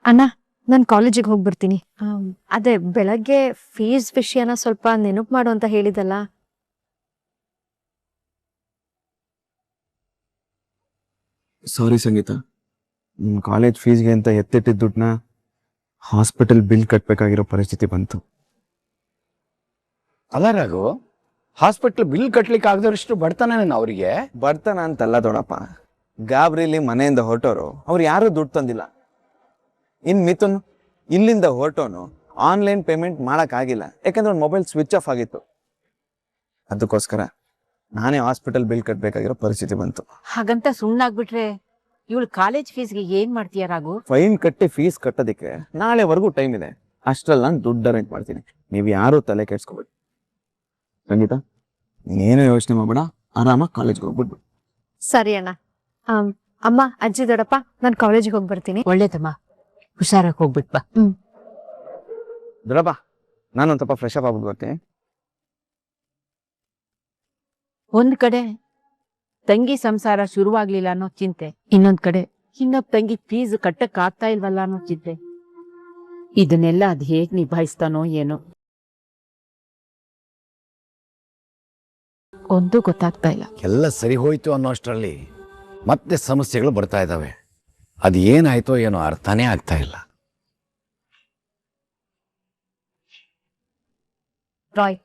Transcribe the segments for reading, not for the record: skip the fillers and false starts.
ಅಣ್ಣ ನಾನು ಕಾಲೇಜಿಗೆ ಹೋಗಿ ಬರ್ತೀನಿ. ಅದೇ ಬೆಳಗ್ಗೆ ಫೀಸ್ ವಿಷಯನ ಸ್ವಲ್ಪ ನೆನಪು ಮಾಡು ಅಂತ ಹೇಳಿದಲ್ಲ. ಸಾರಿ ಸಂಗೀತ, ಕಾಲೇಜ್ ಫೀಸ್ಗೆ ಅಂತ ಎತ್ತಿಟ್ಟಿದ್ದ ದುಡ್ಡನ್ನ ಹಾಸ್ಪಿಟಲ್ ಬಿಲ್ ಕಟ್ಟಬೇಕಾಗಿರೋ ಪರಿಸ್ಥಿತಿ ಬಂತು. ಅಲ್ಲ ರಾಘು, ಹಾಸ್ಪಿಟ್ಲ್ ಬಿಲ್ ಕಟ್ಲಿಕ್ಕೆ ಆಗದಷ್ಟು ಬಡತನ ಅವರಿಗೆ. ಬರ್ತನ ಅಂತಲ್ಲ ದೊಡ್ಡಪ್ಪ, ಗಾಬ್ರಿಲಿ ಮನೆಯಿಂದ ಹೊರಟೋರು ಅವ್ರು ಯಾರೂ ದುಡ್ಡು ತಂದಿಲ್ಲ. ಮಿಥುನ್ ಇಲ್ಲಿಂದ ಹೊರಟೋನು ಆನ್ಲೈನ್ ಪೇಮೆಂಟ್ ಮಾಡೋಕ್ಕಾಗಿಲ್ಲ, ಯಾಕಂದ್ರೆ ಅವ್ನ ಮೊಬೈಲ್ ಸ್ವಿಚ್ ಆಫ್ ಆಗಿತ್ತು. ಅದಕ್ಕೋಸ್ಕರ ನಾನೇ ಹಾಸ್ಪಿಟಲ್ ಬಿಲ್ ಕಟ್ಟಬೇಕಾಗಿರೋ ಪರಿಸ್ಥಿತಿ ಬಂತು. ಹಾಗಂತ ಸುಮ್ಮನಾಗ್ಬಿಟ್ರೆ ಇವಳು ಕಾಲೇಜ್ ಫೀಸ್ಗೆ ಏನ್ ಮಾಡ್ತೀಯ ರಾಘು? ಫೈನ್ ಕಟ್ಟಿ ಫೀಸ್ ಕಟ್ಟೋದಕ್ಕೆ ನಾಳೆವರೆಗೂ ಟೈಮ್ ಇದೆ. ಅಷ್ಟ್ರಲ್ಲಿ ನಾನು ದುಡ್ಡು ಅರೇಂಜ್ ಮಾಡ್ತೀನಿ, ನೀವು ಯಾರೂ ತಲೆ ಕೆಡ್ಸ್ಕೊಬೇಡಿ. ಸಂಗೀತ, ನೀನೇನೋ ಯೋಚನೆ ಮಾಡಬೇಡ, ಆರಾಮಾಗಿ ಕಾಲೇಜ್ಗೆ ಹೋಗ್ಬಿಡ್ಬಿಡು. ಸರಿ ಅಣ್ಣ. ಅಮ್ಮ, ಅಜ್ಜಿ, ದೊಡ್ಡಪ್ಪ, ನಾನು ಕಾಲೇಜಿಗೆ ಹೋಗಿ ಬರ್ತೀನಿ. ಒಳ್ಳೇದಮ್ಮ, ಹುಷಾರಾಗಿ ಹೋಗ್ಬಿಟ್ ಬಾ. ದೊಡ್ಡಪ್ಪ, ನಾನೊಂದು ಸ್ವಲ್ಪ ಫ್ರೆಶ್ ಅಪ್ ಆಗ್ಬಿಟ್ಟು ಬರ್ತೀನಿ. ಒಂದ್ ಕಡೆ ತಂಗಿ ಸಂಸಾರ ಶುರುವಾಗ್ಲಿಲ್ಲ ಅನ್ನೋ ಚಿಂತೆ, ಇನ್ನೊಂದ್ ಕಡೆ ಇನ್ನೊಬ್ಬ ತಂಗಿ ಫೀಸ್ ಕಟ್ಟಕ್ ಆಗ್ತಾ ಇಲ್ವಲ್ಲ ಅನ್ನೋ ಚಿಂತೆ. ಇದನ್ನೆಲ್ಲ ಅದ್ ಹೇಗ್ ನಿಭಾಯಿಸ್ತಾನೋ ಏನೋ, ಒಂದು ಗೊತ್ತಾಗ್ತಾ ಇಲ್ಲ. ಎಲ್ಲ ಸರಿ ಹೋಯ್ತು ಅನ್ನೋ ಅಷ್ಟರಲ್ಲಿ ಮತ್ತೆ ಸಮಸ್ಯೆಗಳು ಬರ್ತಾ ಇದ್ದಾವೆ. ಅದು ಏನಾಯ್ತೋ ಏನೋ ಅರ್ಥನೇ ಆಗ್ತಾ ಇಲ್ಲ. ರಾಯ್,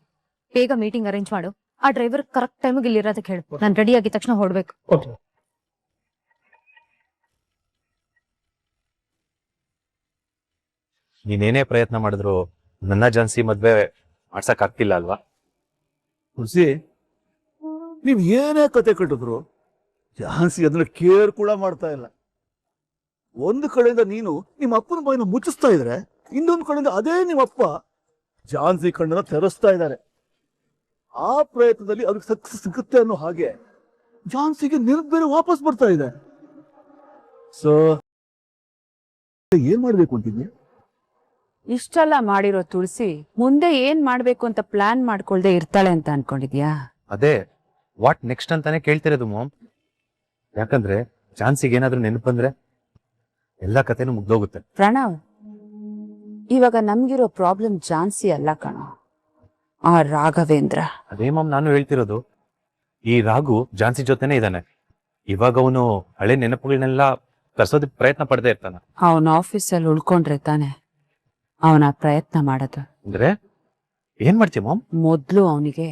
ಬೇಗ ಮೀಟಿಂಗ್ ಅರೇಂಜ್ ಮಾಡು. ಆ ಡ್ರೈವರ್ ಕರೆಕ್ಟ್ ಟೈಮಿಗೆ ಇಲ್ಲಿರೋದಕ್ಕೆ ಹೇಳು. ನಾನು ರೆಡಿ ಆಗಿದ ತಕ್ಷಣ ಹೊರಡ್ಬೇಕು. ನೀನೇನೇ ಪ್ರಯತ್ನ ಮಾಡಿದ್ರು ನನ್ನ ಜಾನ್ಸಿ ಮದ್ವೆ ಮಾಡ್ಸಕ್ ಆಗ್ತಿಲ್ಲ ಅಲ್ವಾ? ಹುಸಿ, ನೀವ್ ಏನೇ ಕತೆ ಕಟ್ಟಿದ್ರು ಜಾನ್ಸಿ ಅದನ್ನ ಕೇರ್ ಕೂಡ ಮಾಡ್ತಾ ಇಲ್ಲ. ಒಂದು ಕಡೆಯಿಂದ ನೀನು ನಿಮ್ಮ ಅಪ್ಪನ ಬಾಯಿನ ಮುಚ್ಚಿಸ್ತಾ ಇದ್ರೆ, ಇನ್ನೊಂದು ಕಡೆಯಿಂದ ಅದೇ ನಿಮ್ಮಪ್ಪ ಜಾನ್ಸಿ ಕಣ್ಣನ್ನ ತೆರೆಸ್ತಾ ಇದ್ದಾರೆ. ಆ ಪ್ರಯತ್ನದಲ್ಲಿ ಅವ್ರಿಗೆ ಸಕ್ಸಸ್ ಸಿಗುತ್ತೆ ಅನ್ನೋ ಹಾಗೆ ಜಾನ್ಸಿಗೆ ಬೇರೆ ವಾಪಸ್ ಬರ್ತಾ ಇದೆ. ಸೊ ಏನ್ ಮಾಡ್ಬೇಕು ಅಂತಿದ್ಯಾ? ಇಷ್ಟೆಲ್ಲ ಮಾಡಿರೋ ತುಳಸಿ ಮುಂದೆ ಏನ್ ಮಾಡ್ಬೇಕು ಅಂತ ಪ್ಲಾನ್ ಮಾಡ್ಕೊಳ್ದೆ ಇರ್ತಾಳೆ ಅಂತ ಅನ್ಕೊಂಡಿದ್ಯಾ? ಅದೇ ವಾಟ್ ನೆಕ್ಸ್ಟ್ ಅಂತಾನೆ ಕೇಳ್ತಿರೋದು ಮಾಮ್. ಯಾಕಂದ್ರೆ ಜಾನ್ಸಿಗೆ ಏನಾದ್ರೂ ನೆನಪು ಬಂದ್ರೆ ಎಲ್ಲಾ ಕಥೆನೂ ಮುಗ್ದೋಗುತ್ತೆ. ಪ್ರಣವ್, ಇವಾಗ ನಮ್ಗಿರೋ ಪ್ರಾಬ್ಲಮ್ ಜಾನ್ಸಿ ಅಲ್ಲ ಕಣ, ಆ ರಾಘವೇಂದ್ರ. ಅದೇ ಮಾಮ್ ನಾನು ಹೇಳ್ತಿರೋದು, ಈ ರಾಘು ಜಾನ್ಸಿ ಜೊತೆನೆ ಇದ್ದಾನೆ. ಇವಾಗ ಅವನು ಹಳೆ ನೆನಪುಗಳನ್ನೆಲ್ಲ ತರ್ಸೋದಕ್ಕೆ ಪ್ರಯತ್ನ ಪಡ್ದೇ ಇರ್ತಾನ. ಅವನ ಆಫೀಸಲ್ಲಿ ಉಳ್ಕೊಂಡ್ರೆ ತಾನೆ ಅವನ ಪ್ರಯತ್ನ ಮಾಡೋದು. ಅಂದ್ರೆ ಏನ್ ಮಾಡ್ತೀಯ ಮಾಮ್? ಮೊದ್ಲು ಅವನಿಗೆ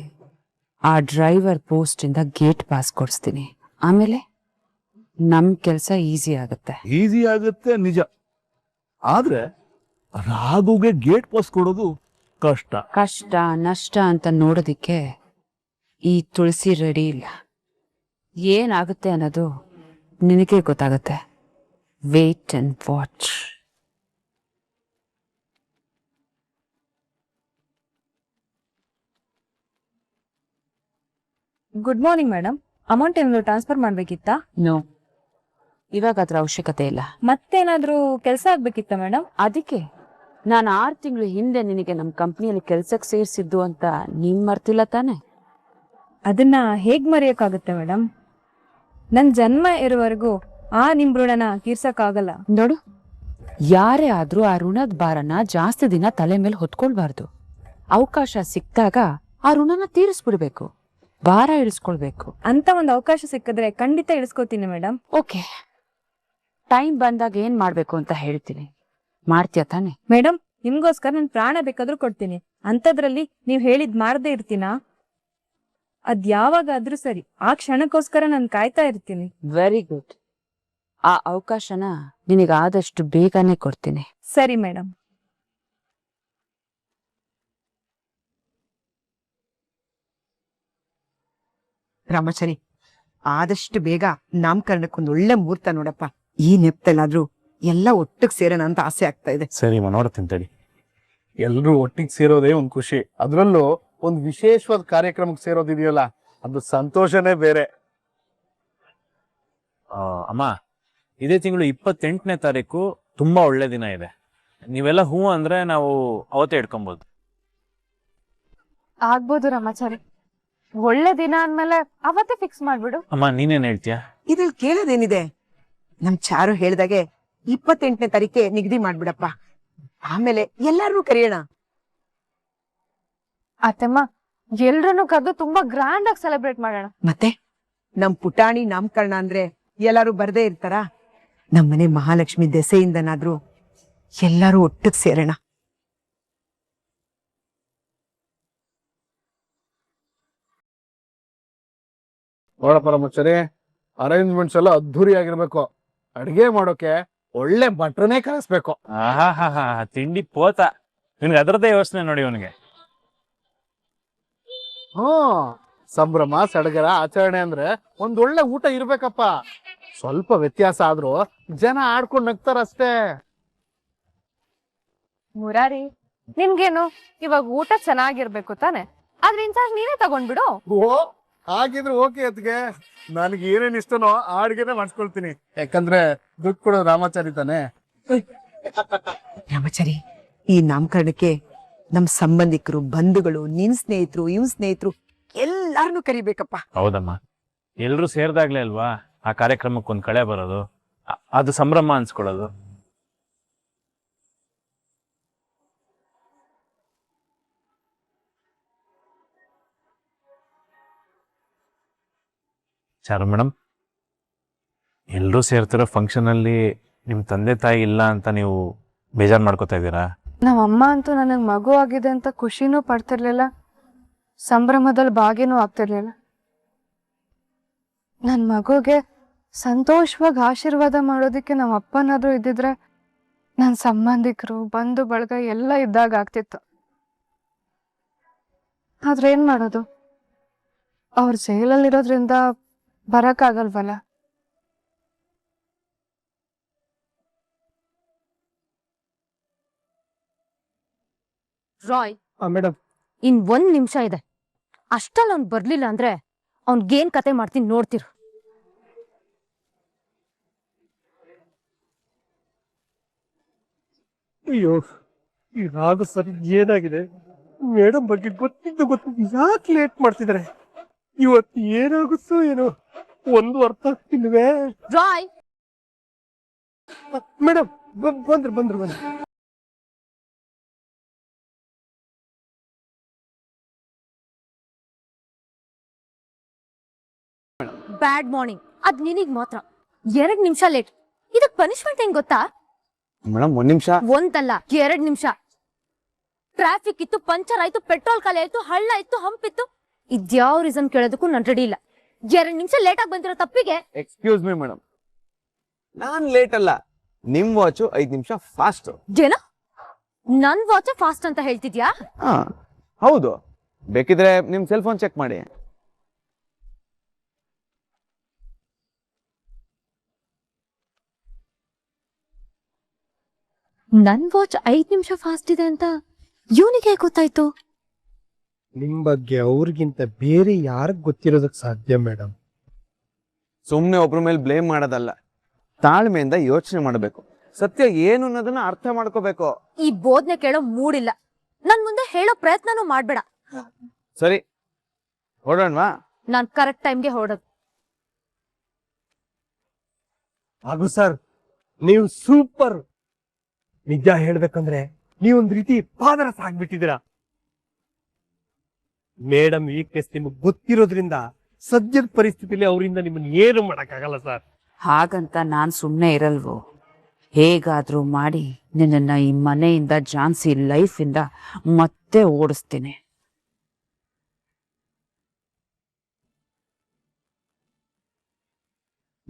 ಆ ಡ್ರೈವರ್ ಪೋಸ್ಟ್ ಇಂದ ಗೇಟ್ ಪಾಸ್ ಕೊಡಿಸ್ತೀನಿ, ಆಮೇಲೆ ನಮ್ ಕೆಲ್ಸ ಈಸಿ ಆಗುತ್ತೆ. ಈಸಿ ಆಗುತ್ತೆ ನಿಜ, ಆದ್ರೆ ರಾಘುಗೆ ಗೇಟ್ ಪಾಸ್ ಕೊಡೋದು ಕಷ್ಟ. ಕಷ್ಟ ನಷ್ಟ ಅಂತ ನೋಡೋದಿಕ್ಕೆ ಈ ತುಳಸಿ ರೆಡಿ ಇಲ್ಲ. ಏನಾಗುತ್ತೆ ಅನ್ನೋದು ನಿನಗೆ ಗೊತ್ತಾಗುತ್ತೆ. Wait and watch. Good morning madam. Amount ಏನಾದ್ರು ಟ್ರಾನ್ಸ್ಫರ್ ಮಾಡ್ಬೇಕಿತ್ತಾ? ನೋ, ಇವಾಗ ಅದ್ರ ಅವಶ್ಯಕತೆ ಇಲ್ಲ. ಮತ್ತೇನಾದ್ರೂ ಕೆಲಸ ಆಗ್ಬೇಕಿತ್ತ ಮೇಡಮ್? ಅದಕ್ಕೆ ನಾನು 6 ತಿಂಗಳು ಹಿಂದೆ ನಿನಗೆ ನಮ್ಮ ಕಂಪ್ನಿಯಲ್ಲಿ ಕೆಲ್ಸಕ್ಕೆ ಸೇರಿಸಿದ್ದು ಅಂತ ನೀನ್ ಮರ್ತಿಲ್ಲ ತಾನೆ? ಅದನ್ನ ಹೇಗ್ ಮರೆಯಕ್ಕಾಗುತ್ತೆ ಮೇಡಮ್? ನನ್ ಜನ್ಮ ಇರುವವರೆಗೂ ಆ ನಿಮ್ ಋಣನ ತೀರ್ಸಕ್ಕಾಗಲ್ಲ. ನೋಡು, ಯಾರೇ ಆದ್ರೂ ಆ ಋಣದ ಭಾರನ ಜಾಸ್ತಿ ದಿನ ತಲೆ ಮೇಲೆ ಹೊತ್ಕೊಳ್ಬಾರ್ದು. ಅವಕಾಶ ಸಿಕ್ಕಾಗ ಆ ಋಣನ ತೀರಿಸ್ಬಿಡ್ಬೇಕು, ಭಾರ ಇಳಿಸ್ಕೊಳ್ಬೇಕು. ಅಂತ ಒಂದು ಅವಕಾಶ ಸಿಕ್ಕಿದ್ರೆ ಖಂಡಿತ ಇಳಿಸ್ಕೋತೀನಿ ಮೇಡಮ್. ಓಕೆ, ಟೈಮ್ ಬಂದಾಗ ಏನ್ ಮಾಡ್ಬೇಕು ಅಂತ ಹೇಳ್ತೀನಿ, ಮಾಡ್ತೀಯ ತಾನೆ? ಮೇಡಮ್, ನಿಮ್ಗೋಸ್ಕರ ನನ್ ಪ್ರಾಣ ಬೇಕಾದ್ರೂ ಕೊಡ್ತೀನಿ. ಅಂತದ್ರಲ್ಲಿ ನೀವ್ ಹೇಳಿದ್ ಮಾಡ್ದೇ ಇರ್ತೀನಾ? ಅದ್ ಯಾವಾಗಾದ್ರೂ ಸರಿ, ಆ ಕ್ಷಣಕ್ಕೋಸ್ಕರ ನಾನು ಕಾಯ್ತಾ ಇರ್ತೀನಿ. Very good. ಆ ಅವಕಾಶನ ನಿನಗಾದಷ್ಟು ಬೇಗನೆ ಕೊಡ್ತೀನಿ. ಸರಿ ಮೇಡಮ್. ರಾಮಾಚಾರಿ, ಆದಷ್ಟು ಬೇಗ ನಾಮಕರಣಕ್ಕೊಂದು ಒಳ್ಳೆ ಮುಹೂರ್ತ ನೋಡಪ್ಪ. ಈ ನೆಪ್ತಲ್ಲಾದ್ರೂ ಎಲ್ಲ ಒಟ್ಟಿಗೆ ಸೇರೋಣ ಅಂತ ಆಸೆ ಆಗ್ತಾ ಇದೆ. ಸರಿ ನೋಡತ್ತೀನಿ ತಡಿ. ಎಲ್ರೂ ಒಟ್ಟಿಗೆ ಸೇರೋದೇ ಒಂದ್ ಖುಷಿ, ಅದ್ರಲ್ಲೂ ಒಂದ್ ವಿಶೇಷವಾದ ಕಾರ್ಯಕ್ರಮಕ್ಕೆ ಸೇರೋದಿದೆಯಲ್ಲ, ಅದು ಸಂತೋಷನೇ ಬೇರೆ. ಅಮ್ಮ, ಇದೇ ತಿಂಗಳು 28ನೇ ತಾರೀಕು ತುಂಬಾ ಒಳ್ಳೆ ದಿನ ಇದೆ. ನೀವೆಲ್ಲ ಹೂ ಅಂದ್ರೆ ನಾವು ಅವತ್ತೇ ಇಟ್ಕೊಬಹುದು. ಆಗ್ಬೋದು ರಾಮಾಚಾರಿ, ಒಳ್ಳೆ ದಿನ ಅಂದ್ಮೇಲೆ ಅವತ್ತೇ ಫಿಕ್ಸ್ ಮಾಡ್ಬಿಡು. ಅಮ್ಮ, ನೀನೇನ್ ಹೇಳ್ತೀಯ? ಇದ್ರಲ್ಲಿ ಕೇಳೋದೇನಿದೆ? ನಮ್ ಚಾರು ಹೇಳ್ದಾಗೆ 28ನೇ ತಾರೀಕೆ ನಿಗದಿ ಮಾಡ್ಬಿಡಪ್ಪ. ಆಮೇಲೆ ಎಲ್ಲಾರನ್ನೂ ಕರೆಯೋಣ. ಅತ್ತಮ್ಮ, ಎಲ್ರನ್ನೂ ಕರೆದು ತುಂಬಾ ಗ್ರ್ಯಾಂಡ್ ಆಗಿ ಸೆಲೆಬ್ರೇಟ್ ಮಾಡೋಣ. ಮತ್ತೆ ನಮ್ ಪುಟಾಣಿ ನಾಮಕರಣ ಅಂದ್ರೆ ಎಲ್ಲಾರು ಬರ್ದೇ ಇರ್ತಾರ? ನಮ್ಮನೆ ಮಹಾಲಕ್ಷ್ಮಿ ದೆಸೆಯಿಂದನಾದ್ರೂ ಎಲ್ಲಾರು ಒಟ್ಟಿಗೆ ಸೇರೋಣ. ನೋಡಪ್ಪ ರಮಚರಿ, ಅರೇಂಜ್ಮೆಂಟ್ಸ್ ಎಲ್ಲ ಅದ್ಧೂರಿ ಆಗಿರ್ಬೇಕು. ಅಡ್ಗೆ ಮಾಡೋಕೆ ಒಳ್ಳೆ ಭಟ್ರನೇ ಕಳಿಸ್ಬೇಕು. ಆಹಾ ತಿಂಡಿ ಪೋತ. ನಿನ್ಗೆ ಅದರದ್ದೇ ಯೋಚನೆ ನೋಡಿ ಅವನಿಗೆ. ಸಂಭ್ರಮ ಸಡಗರ ಆಚರಣೆ ಅಂದ್ರೆ ಒಂದೊಳ್ಳೆ ಊಟ ಇರ್ಬೇಕಪ್ಪ. ಸ್ವಲ್ಪ ವ್ಯತ್ಯಾಸ ಆದ್ರೂ ಜನ ಆಡ್ಕೊಂಡ್ ನಗ್ತಾರಷ್ಟೇ. ಮುರಾರಿ, ನಿನ್ಗೇನು ಇವಾಗ ಊಟ ಚೆನ್ನಾಗಿರ್ಬೇಕು ತಾನೆ? ಆದ್ರೆ ಇನ್ಚಾರ್ಜ್ ನೀನೇ ತಗೊಂಡ್ಬಿಡು. ಓ, ಹಾಗಿದ್ರೆ ಓಕೆ ಅದ್ಗೆ. ನನ್ಗೆ ಏನೇನ್ ಇಷ್ಟನೋ ಆ ಅಡ್ಗೆನೆ ಮಾಡ್ಸ್ಕೊಳ್ತೀನಿ. ಯಾಕಂದ್ರೆ ದುಡ್ಡು ಕೊಡೋದು ರಾಮಾಚಾರಿ ತಾನೆ. ರಾಮಚಾರಿ, ಈ ನಾಮಕರಣಕ್ಕೆ ನಮ್ ಸಂಬಂಧಿಕರು, ಬಂಧುಗಳು, ನಿನ್ ಸ್ನೇಹಿತರು, ಇವ್ ಸ್ನೇಹಿತರು ಎಲ್ಲಾರನ್ನೂ ಕರಿಬೇಕಪ್ಪ. ಹೌದಮ್ಮ, ಎಲ್ರು ಸೇರ್ದಾಗ್ಲೇ ಅಲ್ವಾ ಆ ಕಾರ್ಯಕ್ರಮಕ್ಕೆ ಒಂದ್ ಕಳೆ ಬರೋದು, ಅದು ಸಂಭ್ರಮ ಅನ್ಸ್ಕೊಳ್ಳೋದು. ಚಾರು ಮೇಡಮ್, ಎಲ್ರೂ ಸೇರ್ತಿರೋ ಫಂಕ್ಷನ್ ಅಲ್ಲಿ ನಿಮ್ ತಂದೆ ತಾಯಿ ಇಲ್ಲ ಅಂತ ನೀವು ಬೇಜಾರ್ ಮಾಡ್ಕೋತಾ ಇದ್ದೀರಾ? ನಮ್ಮ ಅಮ್ಮ ಅಂತೂ ನನಗ್ ಮಗು ಆಗಿದೆ ಅಂತ ಖುಷಿನೂ ಪಡ್ತಿರ್ಲಿಲ್ಲ, ಸಂಭ್ರಮದಲ್ಲಿ ಭಾಗಿನೂ ಆಗ್ತಿರ್ಲಿಲ್ಲ. ನನ್ ಮಗುಗೆ ಸಂತೋಷವಾಗಿ ಆಶೀರ್ವಾದ ಮಾಡೋದಿಕ್ಕೆ ನಮ್ಮ ಅಪ್ಪನಾದ್ರೂ ಇದ್ದಿದ್ರೆ ನನ್ ಸಂಬಂಧಿಕರು, ಬಂಧು ಬಳಗ ಎಲ್ಲ ಇದ್ದಾಗ ಆಗ್ತಿತ್ತು. ಆದ್ರೆ ಏನ್ ಮಾಡೋದು, ಅವ್ರ ಜೈಲಲ್ಲಿರೋದ್ರಿಂದ ಬರಕ್ಕಾಗಲ್ವಲ್ಲ. ರಾಯ್, ಮೇಡಮ್, ಇನ್ 1 ನಿಮಿಷ ಇದೆ. ಅಷ್ಟಲ್ಲಿ ಅವ್ನ್ ಬರ್ಲಿಲ್ಲ ಅಂದ್ರೆ ಅವ್ನ್ಗೇನ್ ಕತೆ ಮಾಡ್ತೀನಿ ನೋಡ್ತಿರು. ಅಯ್ಯೋ, ಈ ರಾಗು ಸರಿ ಏನಾಗಿದೆ? ಮೇಡಮ್ ಬಗ್ಗೆ ಗೊತ್ತಿದ್ದು ಯಾಕೆ ಲೇಟ್ ಮಾಡ್ತಿದ್ದಾರೆ? ಇವತ್ತು ಏನಾಗುತ್ತೋ ಏನೋ ಒಂದು ಅರ್ಥ ಆಗ್ತಿಲ್ವೇ? ರಾಯ್, ಮೇಡಮ್ ಬಂದ್ರು. ಬ್ಯಾಡ್ ಮಾರ್ನಿಂಗ್. ಅದ್ ನಿನಗ್ ಮಾತ್ರ 2 ನಿಮಿಷ ಲೇಟ್. ಇದಕ್ ಪನಿಷ್ಮೆಂಟ್ ಹೆಂಗ್ ಗೊತ್ತಾ? ಮೇಡಮ್, 1 ನಿಮಿಷ. ಒಂದಲ್ಲ 2 ನಿಮಿಷ. ಟ್ರಾಫಿಕ್ ಇತ್ತು, ಪಂಚರ್ ಆಯ್ತು, ಪೆಟ್ರೋಲ್ ಖಾಲಿ ಆಯ್ತು, ಹಳ್ಳ ಇತ್ತು, ಹಂಪಿತ್ತು. ಇದ್ಯಾವ ರೀಸನ್ ಕೇಳೋದಕ್ಕೂ ನಾನ್ ರೆಡಿ ಇಲ್ಲ. 2 ನಿಮಿಷ ಲೇಟ್ ಆಗಿ ಬಂದಿರೋ ತಪ್ಪಿಗೆ. ಎಕ್ಸ್ಕ್ಯೂಸ್ ಮೀ ಮೇಡಮ್, ನಾನ್ ಲೇಟ್ ಅಲ್ಲ, ನಿಮ್ ವಾಚು 5 ನಿಮಿಷ ಫಾಸ್ಟ್. ಏನ ನನ್ ವಾಚ್ ಫಾಸ್ಟ್ ಅಂತ ಹೇಳ್ತಿದ್ಯಾ? ಹೌದು, ಬೇಕಿದ್ರೆ ನಿಮ್ ಸೆಲ್ ಫೋನ್ ಚೆಕ್ ಮಾಡಿ. ನನ್ ವಾಚ್ 5 ನಿಮಿಷ ಫಾಸ್ಟ್ ಇದೆ ಅಂತ ಇವನಿಗೆ ಗೊತ್ತಾಯ್ತು? ನಿಮ್ ಬಗ್ಗೆ ಅವ್ರಿಗಿಂತ ಬೇರೆ ಯಾರಿಗ್ ಗೊತ್ತಿರೋದಕ್ ಸಾಧ್ಯ ಮೇಡಮ್? ಸುಮ್ನೆ ಒಬ್ರ ಮೇಲೆ ಬ್ಲೇಮ್ ಮಾಡೋದಲ್ಲ, ತಾಳ್ಮೆಯಿಂದ ಯೋಚನೆ ಮಾಡಬೇಕು. ಸತ್ಯ ಏನು ಅನ್ನೋದನ್ನ ಅರ್ಥ ಮಾಡ್ಕೋಬೇಕು. ಈ ಬೋಧನೆ ಕೇಳೋ ಮೂಡಿಲ್ಲ. ನನ್ ಮುಂದೆ ಹೇಳೋ ಪ್ರಯತ್ನನೂ ಮಾಡ್ಬೇಡ. ಸರಿ, ಹೊರಡೋಣವಾ? ನಾನ್ ಕರೆಕ್ಟ್ ಟೈಮ್ಗೆ ಹೊರಡೋದು. ಹಾಗೂ ಸರ್, ನೀವು ಸೂಪರ್. ನಿಜ ಹೇಳ್ಬೇಕಂದ್ರೆ ನೀವೊಂದ್ ರೀತಿ ಪಾದರಸ ಆಗ್ಬಿಟ್ಟಿದ್ದೀರಾ. ಮೇಡಮ್ ವೀಕ್ನೆಸ್ ನಿಮಗ್ ಗೊತ್ತಿರೋದ್ರಿಂದ ಸದ್ಯದ ಪರಿಸ್ಥಿತಿಲಿ ಅವರಿಂದ ನಿಮ್ಮನ್ನ ಏನು ಮಾಡಕ್ಕಾಗಲ್ಲ ಸರ್. ಹಾಗಂತ ನಾನ್ ಸುಮ್ನೆ ಇರಲ್ವೋ? ಹೇಗಾದ್ರೂ ಮಾಡಿ ನಿನ್ನ ಈ ಮನೆಯಿಂದ, ಜಾನ್ಸಿ ಲೈಫ್ ಇಂದ ಮತ್ತೆ ಓಡಿಸ್ತೀನಿ.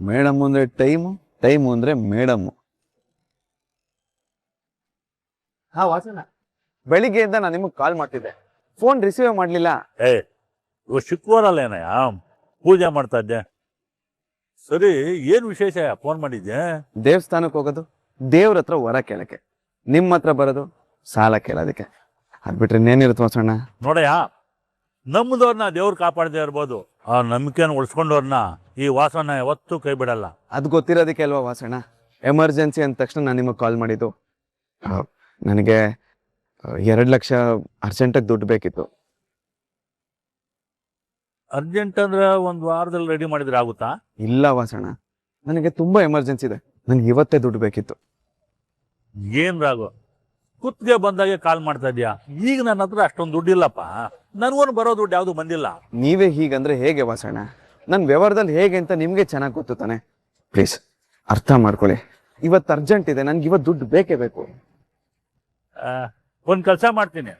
ಮೇಡಮ್ ಅಂದ್ರೆ ಟೈಮು, ಟೈಮು ಅಂದ್ರೆ ಮೇಡಮ್. ಬೆಳಿಗ್ಗೆಯಿಂದ ನಾನು ನಿಮಗೆ ಕಾಲ್ ಮಾಡ್ತಿದ್ದೆ, ಫೋನ್ ರಿಸೀವ್ ಮಾಡ್ಲಿಲ್ಲ. ಶುಕ್ರವಾರ ಅಲ್ಲೇನಯ್ಯ ಪೂಜೆ ಮಾಡ್ತಾ ಇದ್ದೆ. ಸರಿ, ಏನ್ ವಿಶೇಷ ಫೋನ್ ಮಾಡಿದ್ದೆ? ದೇವಸ್ಥಾನಕ್ಕೆ ಹೋಗೋದು, ದೇವ್ರ ಹತ್ರ ವರ ಕೇಳಕ್ಕೆ, ನಿಮ್ಮ ಹತ್ರ ಬರೋದು ಸಾಲ ಕೇಳೋದಕ್ಕೆ. ಅದ್ಬಿಟ್ರೆ ಇನ್ನೇನಿರುತ್ತೆ ವಾಸಣ್ಣ? ನೋಡಯ್ಯ, ನಮ್ಮದವ್ರನ್ನ ದೇವ್ರು ಕಾಪಾಡದೇ ಇರ್ಬೋದು, ಆ ನಂಬಿಕೆನ ಉಳಿಸ್ಕೊಂಡವ್ರನ್ನ ಈ ವಾಸನ ಯಾವತ್ತೂ ಕೈ ಬಿಡಲ್ಲ. ಅದು ಗೊತ್ತಿರೋದಕ್ಕೆ ಅಲ್ವಾ ವಾಸಣ್ಣ ಎಮರ್ಜೆನ್ಸಿ ಅಂದ ತಕ್ಷಣ ನಾನು ನಿಮಗೆ ಕಾಲ್ ಮಾಡಿದ್ದು. ನನಗೆ 2 ಲಕ್ಷ ಅರ್ಜೆಂಟಾಗಿ ದುಡ್ಡು ಬೇಕಿತ್ತು. ಅರ್ಜೆಂಟ್ ಅಂದ್ರೆ 1 ವಾರದಲ್ಲಿ ರೆಡಿ ಮಾಡಿದ್ರೆ ಆಗುತ್ತಾ? ಇಲ್ಲ ವಾಸಣ್ಣ, ನನಗೆ ತುಂಬಾ ಎಮರ್ಜೆನ್ಸಿ ಇದೆ, ನನಗೆ ಇವತ್ತೇ ದುಡ್ಡು ಬೇಕಿತ್ತು. ಏನ್ ರಾಘು, ಕುತ್ತಿಗೆ ಬಂದಾಗೆ ಕಾಲ್ ಮಾಡ್ತಾ ಇದ್ಯಾ? ಈಗ ನನ್ನ ಹತ್ರ ಅಷ್ಟೊಂದು ದುಡ್ಡಿಲ್ಲಪ್ಪ. ನನಗೂ ಬರೋ ದುಡ್ಡು ಯಾವುದು ಬಂದಿಲ್ಲ. ನೀವೇ ಹೀಗಂದ್ರೆ ಹೇಗೆ ವಾಸಣ್ಣ? ನನ್ನ ವ್ಯವಹಾರದಲ್ಲಿ ಹೇಗೆ ಅಂತ ನಿಮ್ಗೆ ಚೆನ್ನಾಗಿ ಗೊತ್ತು ತಾನೆ. ಪ್ಲೀಸ್ ಅರ್ಥ ಮಾಡ್ಕೊಳ್ಳಿ. ಇವತ್ತು ಅರ್ಜೆಂಟ್ ಇದೆ, ನನ್ಗೆ ಇವತ್ತು ದುಡ್ಡು ಬೇಕೇ ಬೇಕು. ಒಂದು ಕೆಲಸ ಮಾಡ್ತೀನಿ,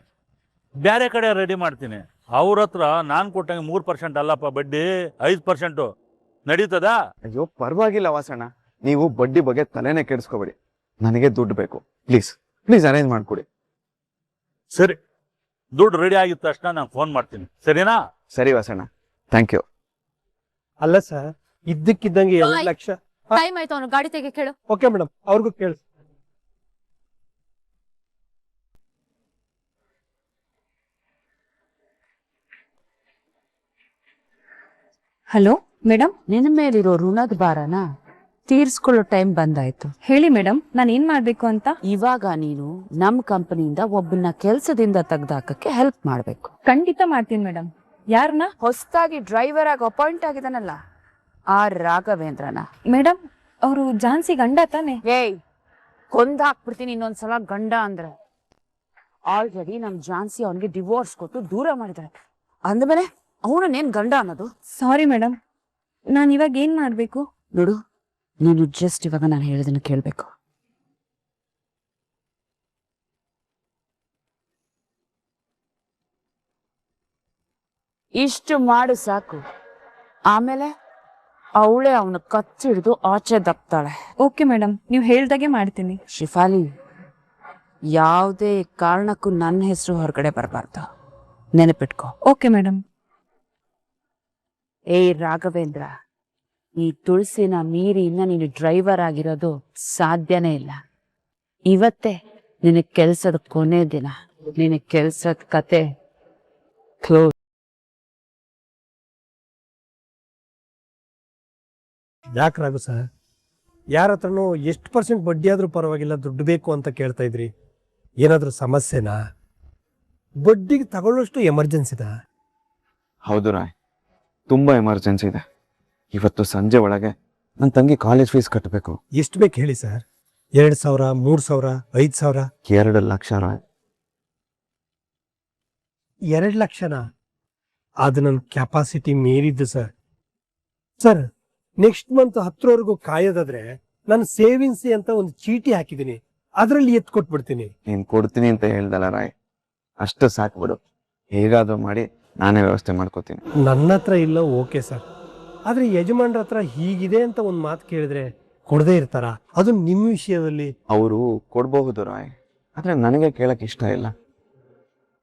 ಬೇರೆ ಕಡೆ ರೆಡಿ ಮಾಡ್ತೀನಿ. ಅವ್ರ ಹತ್ರ ನಾನು ಕೊಟ್ಟಂಗೆ 3% ಅಲ್ಲಪ್ಪ ಬಡ್ಡಿ, 5% ನಡೀತದಾ? ಅಯ್ಯೋ ಪರವಾಗಿಲ್ಲ ವಾಸಣ್ಣ, ನೀವು ಬಡ್ಡಿ ಬಗ್ಗೆ ತಲೆನೇ ಕೆಡಿಸ್ಕೋಬೇಡಿ. ನನಗೆ ದುಡ್ಡು ಬೇಕು. ಪ್ಲೀಸ್ ಪ್ಲೀಸ್ ಅರೇಂಜ್ ಮಾಡ್ಕೊಡಿ. ಸರಿ, ದುಡ್ಡು ರೆಡಿ ಆಗಿದ ತಕ್ಷಣ ನಾನು ಫೋನ್ ಮಾಡ್ತೀನಿ, ಸರಿನಾ? ಸರಿ ವಾಸಣ್ಣ, ಥ್ಯಾಂಕ್ ಯು. ಅಲ್ಲ ಸರ್, ಇದ್ದಕ್ಕಿದ್ದಂಗೆ 2 ಲಕ್ಷ. ಟೈಮ್ ಆಯ್ತು, ಅವನು ಗಾಡಿ ತೆಗೆ ಕೇಳು. ಓಕೆ ಮೇಡಮ್, ಅವ್ರಿಗೂ ಕೇಳಿ. Hello madam. ನಿನ್ನ ಮೇಲಿರೋ ಋಣದ ಭಾರನ ತೀರ್ಸ್ಕೊಳ್ಳೋ ಟೈಮ್ ಬಂದಾಯ್ತು. ಹೇಳಿ ಮೇಡಮ್, ನಾನು ಏನ್ ಮಾಡ್ಬೇಕು ಅಂತ? ಇವಾಗ ನೀನು ನಮ್ ಕಂಪನಿಯಿಂದ ಒಬ್ಬನ ಕೆಲ್ಸದಿಂದ ತೆಗ್ದಾಕಕ್ಕೆ ಹೆಲ್ಪ್ ಮಾಡ್ಬೇಕು. ಖಂಡಿತ ಮಾಡ್ತೀನಿ ಮೇಡಮ್. ಯಾರನ್ನ? ಹೊಸದಾಗಿ ಡ್ರೈವರ್ ಆಗಿ ಅಪಾಯಿಂಟ್ ಆಗಿದಾನಲ್ಲ, ಆ ರಾಘವೇಂದ್ರನ. ಮೇಡಮ್, ಅವರು ಝಾನ್ಸಿ ಗಂಡ ತಾನೆ? ಏಯ್, ಕೊಂದಾಕ್ಬಿಡ್ತೀನಿ ಇನ್ನೊಂದ್ಸಲ ಗಂಡ ಅಂದ್ರೆ. ಆಲ್ರೆಡಿ ನಮ್ ಝಾನ್ಸಿ ಅವನಿಗೆ ಡಿವೋರ್ಸ್ ಕೊಟ್ಟು ದೂರ ಮಾಡಿದಾರೆ, ಅಂದ್ಮೇಲೆ ಅವನನ್ನೇನ್ ಗಂಡ ಅನ್ನೋದು? ಸಾರಿ ಮೇಡಮ್, ನಾನು ಇವಾಗ ಏನ್ ಮಾಡ್ಬೇಕು? ನೋಡು, ನೀನು ಜಸ್ಟ್ ಇವಾಗ ನಾನು ಹೇಳಿದನ್ನು ಕೇಳ್ಬೇಕು. ಇಷ್ಟು ಮಾಡು ಸಾಕು. ಆಮೇಲೆ ಅವಳೇ ಅವನ ಕಚ್ಚಿಡ್ದು ಆಚೆ ದಪ್ತಾಳೆ. ಓಕೆ ಮೇಡಮ್, ನೀವು ಹೇಳ್ದಾಗೆ ಮಾಡ್ತೀನಿ. ಶಿಫಾಲಿ, ಯಾವುದೇ ಕಾರಣಕ್ಕೂ ನನ್ನ ಹೆಸರು ಹೊರಗಡೆ ಬರಬಾರ್ದು, ನೆನಪಿಟ್ಕೋ. Okay madam. ಏಯ್ ರಾಘವೇಂದ್ರ, ಈ ತುಳಸಿನ ಮೀರಿ ಇನ್ನ ನೀನು ಡ್ರೈವರ್ ಆಗಿರೋದು ಸಾಧ್ಯನೇ ಇಲ್ಲ. ಇವತ್ತೇ ನಿನ್ನ ಕೆಲ್ಸದ ಕೊನೆ ದಿನ. ನಿನ್ನ ಕೆಲ್ಸದ ಕತೆ ಕ್ಲೋಸ್. ಯಾಕೆ ರಾಘು ಸರ್, ಯಾರ ಹತ್ರನೂ ಎಷ್ಟು % ಬಡ್ಡಿ ಆದ್ರೂ ಪರವಾಗಿಲ್ಲ, ದುಡ್ಡು ಬೇಕು ಅಂತ ಕೇಳ್ತಾ ಇದ್ರಿ? ಏನಾದ್ರೂ ಸಮಸ್ಯೆನಾ? ಬಡ್ಡಿಗೆ ತಗೊಳ್ಳೋಷ್ಟು ಎಮರ್ಜೆನ್ಸಿದಾ? ಹೌದು ರಾಯ್, ತುಂಬಾ ಎಮರ್ಜೆನ್ಸಿ ಇದೆ. ಇವತ್ತು ಸಂಜೆ ಒಳಗೆ ನನ್ನ ತಂಗಿ ಕಾಲೇಜ್ ಫೀಸ್ ಕಟ್ಟಬೇಕು. ಎಷ್ಟು ಬೇಕು ಹೇಳಿ ಸರ್? 2,000, 3,000, 5,000? 2 ಲಕ್ಷ ರಾಯ್. 2 ಲಕ್ಷನಾ? ಅದು ನನ್ನ ಕೆಪಾಸಿಟಿ ಮೀರಿದ್ದು ಸರ್. ಸರ್, ನೆಕ್ಸ್ಟ್ ಮಂತ್ 10ರವರೆಗೂ ಕಾಯೋದಾದ್ರೆ ನಾನು ಸೇವಿಂಗ್ಸ್ ಅಂತ ಒಂದು ಚೀಟಿ ಹಾಕಿದ್ದೀನಿ, ಅದರಲ್ಲಿ ಎತ್ತು ಕೊಟ್ಬಿಡ್ತೀನಿ. ನೀನ್ ಕೊಡ್ತೀನಿ ಅಂತ ಹೇಳ್ದಲ್ಲ ರಾಯ್, ಅಷ್ಟು ಸಾಕ್ಬಿಡು. ಹೇಗಾದ್ರೂ ಮಾಡಿ ನಾನೇ ವ್ಯವಸ್ಥೆ ಮಾಡ್ಕೋತೀನಿ. ನನ್ನ ಹತ್ರ ಇಲ್ಲ, ಓಕೆ ಸರ್. ಆದ್ರೆ ಯಜಮಾನ್ರ ಹತ್ರ ಹೀಗಿದೆ ಅಂತ ಒಂದು ಮಾತು ಕೇಳಿದ್ರೆ ಕೊಡದೇ ಇರ್ತಾರ? ಅದು ನಿಮ್ಮ ವಿಷಯದಲ್ಲಿ. ಅವರು ಕೊಡ್ಬಹುದು ರಾಯ್, ಆದ್ರೆ ನನಗೆ ಕೇಳಕ್ ಇಷ್ಟ ಇಲ್ಲ.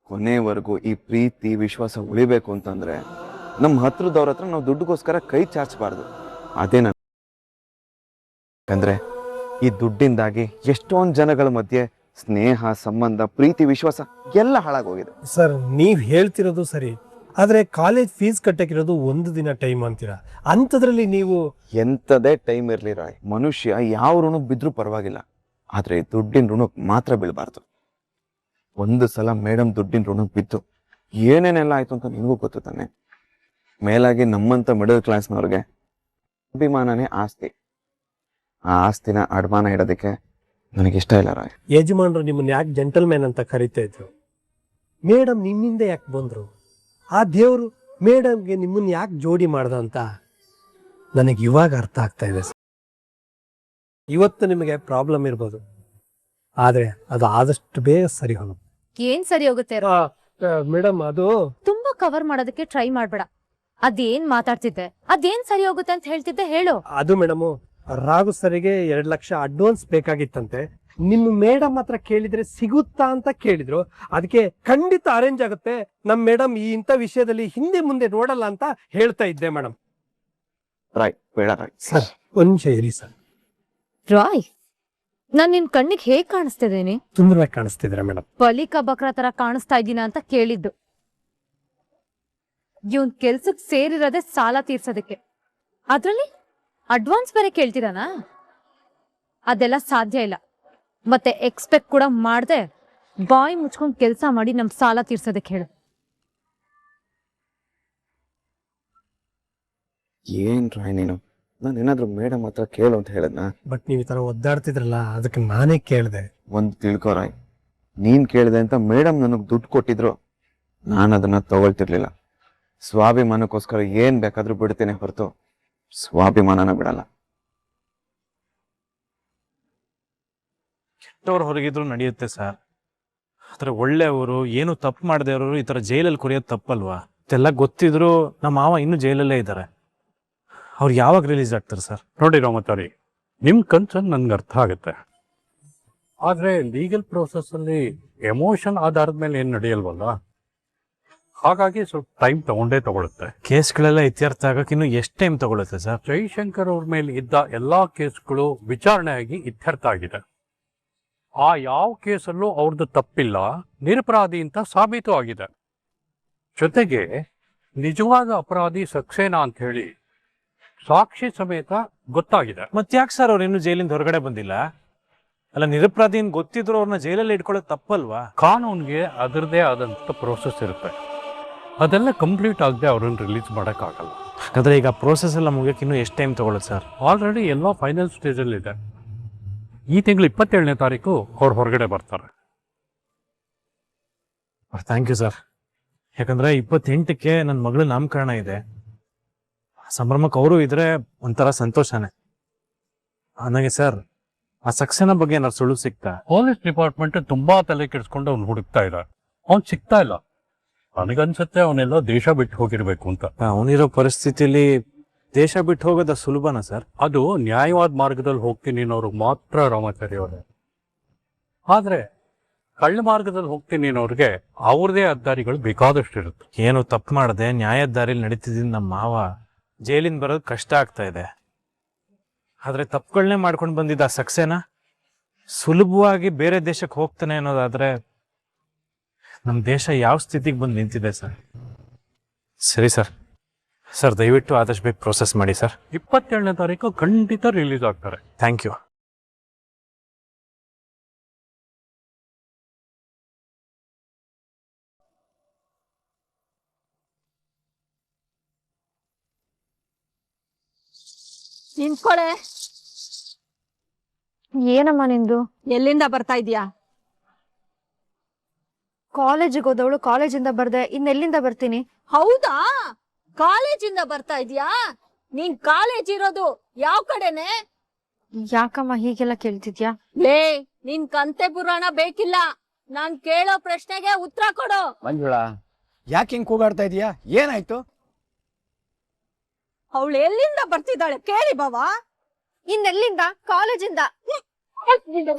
ಕೊನೆವರೆಗೂ ಈ ಪ್ರೀತಿ ವಿಶ್ವಾಸ ಉಳಿಬೇಕು ಅಂತಂದ್ರೆ ನಮ್ಮ ಹತ್ರದವ್ರ ಹತ್ರ ನಾವು ದುಡ್ಡುಗೋಸ್ಕರ ಕೈ ಚಾಚಬಾರ್ದು. ಅದೇ ಯಾಕಂದ್ರೆ ಈ ದುಡ್ಡಿಂದಾಗಿ ಎಷ್ಟೊಂದು ಜನಗಳ ಮಧ್ಯೆ ಸ್ನೇಹ, ಸಂಬಂಧ, ಪ್ರೀತಿ, ವಿಶ್ವಾಸ ಎಲ್ಲ ಹಾಳಾಗೋಗಿದೆ. ಸರ್, ನೀವ್ ಹೇಳ್ತಿರೋದು ಸರಿ, ಆದ್ರೆ ಕಾಲೇಜ್ ಫೀಸ್ ಕಟ್ಟಕ್ಕಿರೋದು 1 ದಿನ ಟೈಮ್ ಅಂತೀರಾ. ಅಂಥದ್ರಲ್ಲಿ ನೀವು ಎಂಥದೇ ಟೈಮ್ ಇರ್ಲಿ ರಾಯ್, ಮನುಷ್ಯ ಯಾವ ಋಣಕ್ಕೆ ಬಿದ್ರೂ ಪರವಾಗಿಲ್ಲ, ಆದ್ರೆ ದುಡ್ಡಿನ ಋಣಕ್ಕೆ ಮಾತ್ರ ಬೀಳಬಾರ್ದು. ಒಂದು ಸಲ ಮೇಡಮ್ ದುಡ್ಡಿನ ಋಣಕ್ಕೆ ಬಿದ್ದು ಏನೇನೆಲ್ಲ ಆಯ್ತು ಅಂತ ನಿಮಗೂ ಗೊತ್ತು ತಾನೆ. ಮೇಲಾಗಿ ನಮ್ಮಂತ ಮಿಡಲ್ ಕ್ಲಾಸ್ನವ್ರಿಗೆ ಅಭಿಮಾನನೇ ಆಸ್ತಿ. ಆ ಆಸ್ತಿನ ಅಡಮಾನ ಇಡೋದಕ್ಕೆ ನನಗಿಷ್ಟ ಇಲ್ಲ ರಾಯ್. ಯಜಮಾನ್ರು ನಿಮ್ಮನ್ನ ಯಾಕೆ ಜೆಂಟಲ್ಮ್ಯಾನ್ ಅಂತ ಕರಿತಾ ಇದ್ರು? ಮೇಡಮ್ ನಿಮ್ಮಿಂದ ಯಾಕೆ ಬಂದ್ರು? ಆ ದೇವರು ಮೇಡಮ್ಗೆ ನಿಮ್ಮನ್ನ ಯಾಕೆ ಜೋಡಿ ಮಾಡ್ದ ಅಂತ ನನಗೆ ಇವಾಗ ಅರ್ಥ ಆಗ್ತಾ ಇದೆ ಸರ್. ಇವತ್ತು ನಿಮಗೆ ಪ್ರಾಬ್ಲಮ್ ಇರ್ಬೋದು, ಆದ್ರೆ ಅದು ಆದಷ್ಟು ಬೇಗ ಸರಿ ಹೋಗುತ್ತೆ. ಏನ್ ಸರಿ ಹೋಗುತ್ತೆ? ಮೇಡಮ್, ಅದು ತುಂಬಾ ಕವರ್ ಮಾಡೋದಕ್ಕೆ ಟ್ರೈ ಮಾಡ್ಬೇಡ. ಅದೇನ್ ಮಾತಾಡ್ತಿದ್ದೆ, ಅದೇನ್ ಸರಿ ಹೋಗುತ್ತೆ ಅಂತ ಹೇಳ್ತಿದ್ದೆ, ಹೇಳು. ಅದು ಮೇಡಮ್, ರಾಘು ಸರಿಗೆ 2 ಲಕ್ಷ ಅಡ್ವಾನ್ಸ್ ಬೇಕಾಗಿತ್ತಂತೆ. ನಿಮ್ಮ ಮೇಡಮ್ ಹತ್ರ ಕೇಳಿದ್ರೆ ಸಿಗುತ್ತಾ ಅಂತ ಕೇಳಿದ್ರು. ಅದಕ್ಕೆ ಖಂಡಿತ ಅರೇಂಜ್ ಆಗುತ್ತೆ, ನಮ್ ಮೇಡಮ್ ಈ ಇಂಥ ವಿಷಯದಲ್ಲಿ ಹಿಂದೆ ಮುಂದೆ ನೋಡಲ್ಲ ಅಂತ ಹೇಳ್ತಾ ಇದ್ದೆ ಮೇಡಮ್. ರಾಯ್, ಬೇಡ ರಾಯ್. ಸರ್, ಒಂದ್ ನಿಮಿಷ ಇರಿ ಸರ್. ರಾಯ್, ನಾನ್ ನಿನ್ ಕಣ್ಣಿಗೆ ಹೇಗ್ ಕಾಣಿಸ್ತಿದ್ದೀನಿ? ಸುಂದರವಾಗಿ ಕಾಣಿಸ್ತಿದ್ದೀರಾ ಮೇಡಮ್? ಬಲಿಕ ಬಕ್ರ ತರ ಕಾಣಿಸ್ತಾ ಇದ್ದೀನ ಅಂತ ಕೇಳಿದ್ದು. ಇವನ್ ಕೆಲ್ಸಕ್ ಸೇರಿರೋದೇ ಸಾಲ ತೀರ್ಸೋದಕ್ಕೆ, ಅದ್ರಲ್ಲಿ ಅಡ್ವಾನ್ಸ್ ಬೇರೆ ಕೇಳ್ತಿದಾನ? ಅದೆಲ್ಲ ಸಾಧ್ಯ ಇಲ್ಲ. ಮತ್ತೆ ಎಕ್ಸ್ಪೆಕ್ಟ್ ಕೂಡ ಮಾಡ್ದೆ ಬಾಯಿ ಮುಚ್ಕೊಂಡ್ ಕೆಲ್ಸ ಮಾಡಿ ನಮ್ ಸಾಲ ತೀರ್ಸೋದಕ್ಕೆ ಹೇಳು. ಏನ್ ರಾಯ್ ನೀನು, ನಾನು ಏನಾದರೂ ಮೇಡಮ್ ಹತ್ರ ಕೇಳು ಅಂತ ಹೇಳದ್ನಾ? ಬಟ್ ನೀವು ಈ ಥರ ಒದ್ದಾಡ್ತಿದ್ರಲ್ಲ ಅದಕ್ಕೆ ನಾನೇ ಕೇಳಿದೆ. ಒಂದು ತಿಳ್ಕೊರಾಯ್, ನೀನು ಕೇಳಿದೆ ಅಂತ ಮೇಡಮ್ ನನಗೆ ದುಡ್ಡು ಕೊಟ್ಟಿದ್ರು, ನಾನು ಅದನ್ನು ತಗೊಳ್ತಿರ್ಲಿಲ್ಲ. ಸ್ವಾಭಿಮಾನಕ್ಕೋಸ್ಕರ ಏನು ಬೇಕಾದರೂ ಬಿಡ್ತೀನಿ ಹೊರತು ಸ್ವಾಭಿಮಾನನ ಬಿಡಲ್ಲ. ಕೆಟ್ಟವ್ರು ಹೊರಗಿದ್ರು ನಡೆಯುತ್ತೆ ಸರ್, ಆದ್ರೆ ಒಳ್ಳೆಯವರು ಏನು ತಪ್ಪು ಮಾಡದೇ ಇರೋರು ಈ ಥರ ಜೈಲಲ್ಲಿ ಕುರಿಯೋದು ತಪ್ಪಲ್ವಾ? ಇದೆಲ್ಲ ಗೊತ್ತಿದ್ರು ನಮ್ಮ ಮಾವ ಇನ್ನೂ ಜೈಲಲ್ಲೇ ಇದ್ದಾರೆ. ಅವ್ರು ಯಾವಾಗ ರಿಲೀಸ್ ಆಗ್ತಾರೆ ಸರ್? ನೋಡಿ ರಾಮಚಾರಿ, ನಿಮ್ಮ ಕನ್ಸರ್ನ್ ನನ್ಗೆ ಅರ್ಥ ಆಗುತ್ತೆ. ಆದರೆ ಲೀಗಲ್ ಪ್ರೋಸೆಸ್ಸಲ್ಲಿ ಎಮೋಷನ್ ಆಧಾರದ ಮೇಲೆ ಏನು ನಡೆಯಲ್ವಲ್ಲ, ಹಾಗಾಗಿ ಸ್ವಲ್ಪ ಟೈಮ್ ತಗೊಳುತ್ತೆ. ಕೇಸ್ಗಳೆಲ್ಲ ಇತ್ಯರ್ಥ ಆಗಕ್ಕೆ ಇನ್ನೂ ಎಷ್ಟು ಟೈಮ್ ತಗೊಳುತ್ತೆ ಸರ್? ಜೈಶಂಕರ್ ಅವ್ರ ಮೇಲೆ ಇದ್ದ ಎಲ್ಲಾ ಕೇಸ್ಗಳು ವಿಚಾರಣೆಯಾಗಿ ಇತ್ಯರ್ಥ ಆಗಿದೆ. ಆ ಯಾವ ಕೇಸಲ್ಲೂ ಅವ್ರದ್ದು ತಪ್ಪಿಲ್ಲ, ನಿರಪರಾಧಿ ಅಂತ ಸಾಬೀತು ಆಗಿದೆ. ಜೊತೆಗೆ ನಿಜವಾದ ಅಪರಾಧಿ ಸಕ್ಸೇನಾ ಅಂತ ಹೇಳಿ ಸಾಕ್ಷಿ ಸಮೇತ ಗೊತ್ತಾಗಿದೆ. ಮತ್ತ್ಯಾಕೆ ಸರ್ ಅವ್ರು ಇನ್ನೂ ಜೈಲಿಂದ ಹೊರಗಡೆ ಬಂದಿಲ್ಲ? ಅಲ್ಲ, ನಿರಪರಾಧಿನ್ ಗೊತ್ತಿದ್ರು ಅವ್ರನ್ನ ಜೈಲಲ್ಲಿ ಇಟ್ಕೊಳ್ಳೋದು ತಪ್ಪಲ್ವಾ? ಕಾನೂನಿಗೆ ಅದರದೇ ಆದಂಥ ಪ್ರೋಸೆಸ್ ಇರುತ್ತೆ, ಅದೆಲ್ಲ ಕಂಪ್ಲೀಟ್ ಆಗದೆ ಅವ್ರನ್ನ ರಿಲೀಸ್ ಮಾಡೋಕ್ಕಾಗಲ್ಲ. ಹಾಗಾದ್ರೆ ಈಗ ಪ್ರೋಸೆಸ್ ಎಲ್ಲ ಮುಗಿಯೋಕೆ ಇನ್ನೂ ಎಷ್ಟು ಟೈಮ್ ತಗೊಳುತ್ತೆ ಸರ್? ಆಲ್ರೆಡಿ ಎಲ್ಲ ಫೈನಲ್ ಸ್ಟೇಜಲ್ಲಿದೆ. ಈ ತಿಂಗಳು 27ನೇ ತಾರೀಕು ಅವ್ರು ಹೊರಗಡೆ ಬರ್ತಾರೆ. Thank you sir. ಯಾಕಂದ್ರೆ 28ಕ್ಕೆ ನನ್ನ ಮಗಳ ನಾಮಕರಣ ಇದೆ. ಸಂಭ್ರಮಕ್ಕೆ ಅವರು ಇದ್ರೆ ಒಂಥರ ಸಂತೋಷನೇ. ನನಗೆ ಸರ್ ಆ ಸಕ್ಸೇನಾ ಬಗ್ಗೆ ಏನಾದ್ರು ಸುಳ್ಳು ಸಿಗ್ತಾ? ಪೊಲೀಸ್ ಡಿಪಾರ್ಟ್ಮೆಂಟ್ ತುಂಬಾ ತಲೆ ಕೆಡಿಸ್ಕೊಂಡು ಅವ್ನು ಹುಡುಕ್ತಾ ಇದ್ದಾರೆ, ಅವ್ನು ಸಿಗ್ತಾ ಇಲ್ಲ. ನನಗನ್ಸುತ್ತೆ ಅವನೆಲ್ಲ ದೇಶ ಬಿಟ್ಟು ಹೋಗಿರ್ಬೇಕು ಅಂತ. ಅವನಿರೋ ಪರಿಸ್ಥಿತಿಲಿ ದೇಶ ಬಿಟ್ಟು ಹೋಗೋದ ಸುಲಭನಾ ಸರ್? ಅದು ನ್ಯಾಯವಾದ ಮಾರ್ಗದಲ್ಲಿ ಹೋಗ್ತೀನಿ ಅನ್ನೋರ್ಗೆ ಮಾತ್ರ ರಾಮಾಚಾರಿ ಅವರೇ. ಆದ್ರೆ ಕಳ್ಳ ಮಾರ್ಗದಲ್ಲಿ ಹೋಗ್ತೀನಿ ಅನ್ನೋರ್ಗೆ ಅವ್ರದೇ ಅದ್ದಾರಿಗಳು ಬೇಕಾದಷ್ಟು ಇರುತ್ತೆ. ಏನು ತಪ್ಪು ಮಾಡದೆ ನ್ಯಾಯದ ದಾರಿಲಿ ನಡೀತಿದ್ದೀನಿ ನಮ್ಮ ಮಾವ ಜೈಲಿಂದ ಬರೋದು ಕಷ್ಟ ಆಗ್ತಾ ಇದೆ. ಆದ್ರೆ ತಪ್ಪುಗಳನ್ನೇ ಮಾಡ್ಕೊಂಡು ಬಂದಿದ್ದ ಸಕ್ಸೇನಾ ಸುಲಭವಾಗಿ ಬೇರೆ ದೇಶಕ್ಕೆ ಹೋಗ್ತಾನೆ ಅನ್ನೋದಾದ್ರೆ ನಮ್ಮ ದೇಶ ಯಾವ ಸ್ಥಿತಿಗೆ ಬಂದು ನಿಂತಿದೆ ಸರ್? ಸರಿ ಸರ್, ಸರ್ ದಯವಿಟ್ಟು ಆದಷ್ಟು ಬೇಗ ಪ್ರೋಸೆಸ್ ಮಾಡಿ ಸರ್. 27ನೇ ತಾರೀಕು ಖಂಡಿತ ರಿಲೀಸ್ ಆಗ್ತಾರೆ. Thank you. ನಿಂತ್ಕೊಳೆ. ಏನಮ್ಮ ನಿಂದು? ಎಲ್ಲಿಂದ ಬರ್ತಾ ಇದೀಯಾ? ಕಾಲೇಜಿಗೆ ಹೋದವಳು ಕಾಲೇಜಿಂದ ಬರ್ದೆ, ಇನ್ನೆಲ್ಲಿಂದ ಬರ್ತೀನಿ? ಹೌದಾ, ಕಾಲೇಜಿಂದ ಬರ್ತಾ ಇದೀಯಾ? ನೀನ್ ಕಾಲೇಜ್ ಇರೋದು ಯಾವ ಕಡೆನೆ? ಯಾಕಮ್ಮ ಹೀಗೆಲ್ಲ ಕೇಳ್ತಿದ್ಯಾ? ಲೇ, ನಿನ್ ಕಂತೆ ಪುರಾಣ ಬೇಕಿಲ್ಲ, ನಾನ್ ಕೇಳೋ ಪ್ರಶ್ನೆಗೆ ಉತ್ತರ ಕೊಡು. ಮಂಜುಳಾ, ಯಾಕೆ ಹಿಂಗ್ ಕೂಗಾಡ್ತಾ ಇದೀಯಾ? ಏನಾಯ್ತು? ಅವಳು ಎಲ್ಲಿಂದ ಬರ್ತಿದ್ದಾಳೆ ಕೇಳಿ ಬಾವಾ. ಇನ್ನೆಲ್ಲಿಂದ? ಕಾಲೇಜಿಂದ.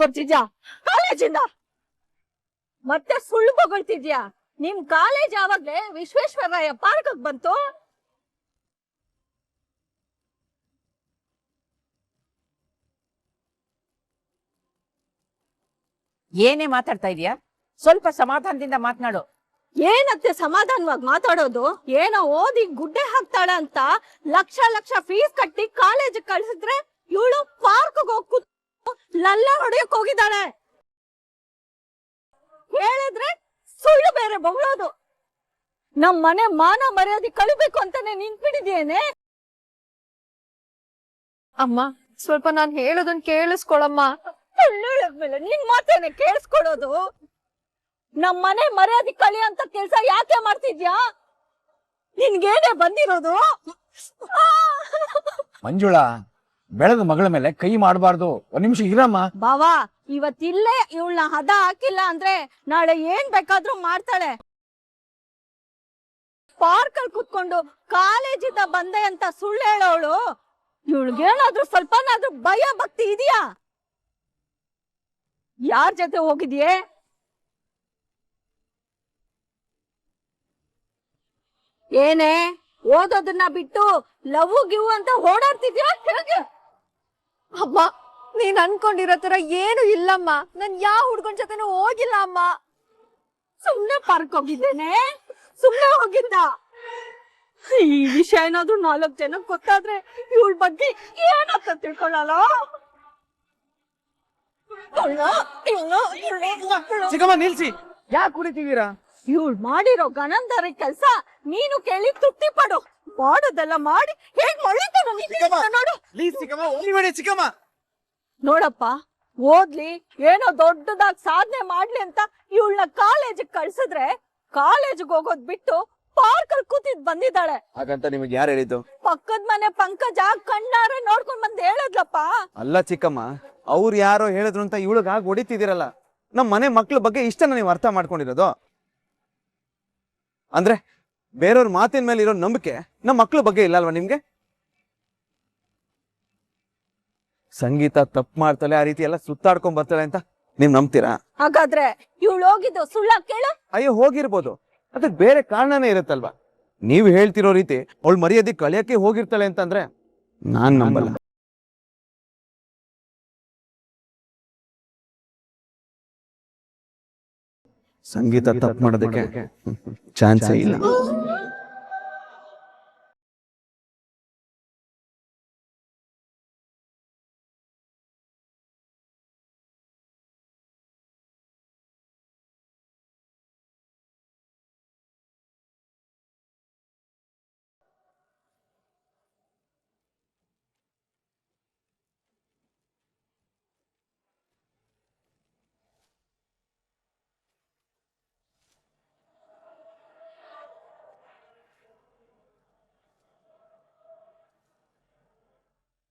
ಬರ್ತಿದ್ಯಾ? ಕಾಲೇಜಿಂದ ಮತ್ತೆ ಸುಳ್ಳು ಬೊಗಳ್ತಿದ್ಯಾ? ನಿಮ್ ಕಾಲೇಜ್ ಯಾವಾಗ್ಲೇ ವಿಶ್ವೇಶ್ವರಯ್ಯ ಪಾರ್ಕ್ ಬಂತು? ಏನೇ ಮಾತಾಡ್ತಾ ಇದೀಯಾ? ಸ್ವಲ್ಪ ಸಮಾಧಾನದಿಂದ ಮಾತನಾಡು. ಏನತ್ತೆ ಸಮಾಧಾನವಾಗಿ ಮಾತಾಡೋದು? ಏನೋ ಓದಿ ಗುಡ್ಡೆ ಹಾಕ್ತಾಳ ಅಂತ ಲಕ್ಷ ಲಕ್ಷ ಫೀಸ್ ಕಟ್ಟಿ ಕಾಲೇಜ್ ಕಳ್ಸಿದ್ರೆ ಇವಳು ಪಾರ್ಕ್ ಹೋಗಿ ಲಲ್ಲ ಹೊಡೆಯಕ್ ಹೋಗಿದ್ದಾಳೆ. ಹೇಳಿದ್ರೆ ಸುಳ್ಳು ಬೇರೆ ಬಗಳೋದು. ನಮ್ ಮನೆ ಮಾನ ಮರ್ಯಾದೆ ಕಳಿಬೇಕು ಅಂತಾನೆ ನಿಂತ್ಬಿಟ್ಟಿದ್ಯೇನೆ. ಅಮ್ಮ, ಸ್ವಲ್ಪ ನಾನ್ ಹೇಳೋದನ್ ಕೇಳಿಸ್ಕೊಳಮ್ಮ. ಮೇಲೆ ನಿನ್ ಮಾತೇನೆ ಕೇಳಿಸ್ಕೊಳ್ಳೋದು? ನಮ್ ಮನೆ ಮರ್ಯಾದೆ ಕಳಿ ಅಂತ ಕೆಲ್ಸ ಯಾಕೆ ಮಾಡ್ತಿದ್ಯಾ? ನಿನ್ಗೇನೆ ಬಂದಿರೋದು? ಮಂಜುಳಾ, ಬೆಳೆದ ಮಗಳ ಮೇಲೆ ಕೈ ಮಾಡಬಾರ್ದು. ಒಂದ್ ನಿಮಿಷ ಇರಮ್ಮ. ಬಾವಾ, ಇವತ್ತಿಲ್ಲೇ ಇವಳನ್ನ ಹದ ಹಾಕಿಲ್ಲ ಅಂದ್ರೆ ನಾಳೆ ಏನ್ ಬೇಕಾದ್ರೂ ಮಾಡ್ತಾಳೆ. ಪಾರ್ಕ್ ಅಲ್ಲಿ ಕುತ್ಕೊಂಡು ಕಾಲೇಜಿಂದ ಬಂದೆ ಅಂತ ಸುಳ್ಳು ಹೇಳೋಳು. ಇವಳಿಗೇನಾದ್ರೂ ಸ್ವಲ್ಪನಾದ್ರೂ ಭಯ ಭಕ್ತಿ ಇದೆಯಾ? ಯಾರ್ ಜೊತೆ ಹೋಗಿದ್ಯೆ? ಏನೇ ಓದೋದನ್ನ ಬಿಟ್ಟು ಲವ್ ಗಿವ್ ಅಂತ ಓಡಾಡ್ತಿದ್ಯಾ? ಅಮ್ಮ, ನೀನ್ ಅನ್ಕೊಂಡಿರೋ ತರ ಏನು ಇಲ್ಲಮ್ಮ. ನಾನ್ ಯಾವ ಹುಡ್ಗನ್ ಜೊತೆನೂ ಹೋಗಿಲ್ಲ ಅಮ್ಮ. ಸುಮ್ನೆ ಪಾರ್ಕ್ ಹೋಗಿದ್ದೇನೆ, ಸುಮ್ನೆ ಹೋಗಿದ್ದ. ಈ ವಿಷಯ ಏನಾದ್ರೂ 4 ಜನಕ್ಕೆ ಗೊತ್ತಾದ್ರೆ ಇವಳ ಬಗ್ಗೆ ಏನಂತ ತಿಳ್ಕೊಳ್ಳಲ್ಲ. ಚಿಕ್ಕಮ್ಮ ನಿಲ್ಸಿ, ಯಾಕೆ ಕುಡಿತೀವೀರಾ? ಇವಳು ಮಾಡಿರೋ ಗಣಂದಾರಿ ಕೆಲ್ಸ ನೀನು ಕೇಳಿ ತೃಪ್ತಿ ಪಡು. ಮಾಡೋದೆಲ್ಲ ಮಾಡಿ ಹೇಗ್ ಒಳ್ಳೆತನ ನೋಡು. ನೋಡಪ್ಪ, ಓದ್ಲಿ, ಏನೋ ದೊಡ್ಡದಾಗ್ ಸಾಧನೆ ಮಾಡ್ಲಿ ಅಂತ ಇವಳನ್ನ ಕಾಲೇಜಿಗೆ ಕಳ್ಸಿದ್ರೆ ಕಾಲೇಜಿಗೆ ಹೋಗೋದ್ ಬಿಟ್ಟು ಪಾರ್ಕ್ ಅಲ್ಲಿ ಕೂತಿದ್ ಬಂದಿದ್ದಾಳೆ. ಹಾಗಂತ ನಿಮಗೆ ಯಾರು ಹೇಳಿದ್ದು? ಪಕ್ಕದ ಮನೆ ಪಂಕಜ ಕಣ್ಣಾರೆ ನೋಡ್ಕೊಂಡ್ ಬಂದ್ ಹೇಳದ್ಲಪ್ಪ. ಅಲ್ಲ ಚಿಕ್ಕಮ್ಮ, ಅವ್ರು ಯಾರೋ ಹೇಳಿದ್ರು ಅಂತ ಇವಳಿಗಾಗಿ ಹೊಡಿತಿದ್ದೀರಲ್ಲ. ನಮ್ಮ ಮನೆ ಮಕ್ಳ ಬಗ್ಗೆ ಇಷ್ಟನ ನೀವು ಅರ್ಥ ಮಾಡ್ಕೊಂಡಿರೋದು? ಅಂದ್ರೆ ಬೇರೆಯವ್ರ ಮಾತಿನ ಮೇಲೆ ಇರೋ ನಂಬಿಕೆ ನಮ್ಮ ಮಕ್ಳ ಬಗ್ಗೆ ಇಲ್ಲ ಅಲ್ವಾ ನಿಮ್ಗೆ? ಸಂಗೀತ ತಪ್ಪು ಮಾಡ್ತಾಳೆ, ಆ ರೀತಿ ಎಲ್ಲ ಸುತ್ತಾಡ್ಕೊಂಡ್ ಬರ್ತಾಳೆ ಅಂತ ನೀವ್ ನಂಬ್ತೀರಾ? ಹಾಗಾದ್ರೆ ಇವಳು ಹೋಗಿದ್ದು ಸುಳ್ಳ ಕೇಳು? ಅಯ್ಯೋ, ಹೋಗಿರ್ಬೋದು, ಅದಕ್ಕೆ ಬೇರೆ ಕಾರಣನೇ ಇರುತ್ತಲ್ವಾ. ನೀವು ಹೇಳ್ತಿರೋ ರೀತಿ ಅವಳು ಮರ್ಯಾದೆ ಕಳಿಯಕ್ಕೆ ಹೋಗಿರ್ತಾಳೆ ಅಂತಂದ್ರೆ ನಾನ್ ನಂಬಲ್ಲ. ಸಂಗೀತ ತಪ್ಪು ಮಾಡೋದಕ್ಕೆ ಚಾನ್ಸೇ ಇಲ್ಲ.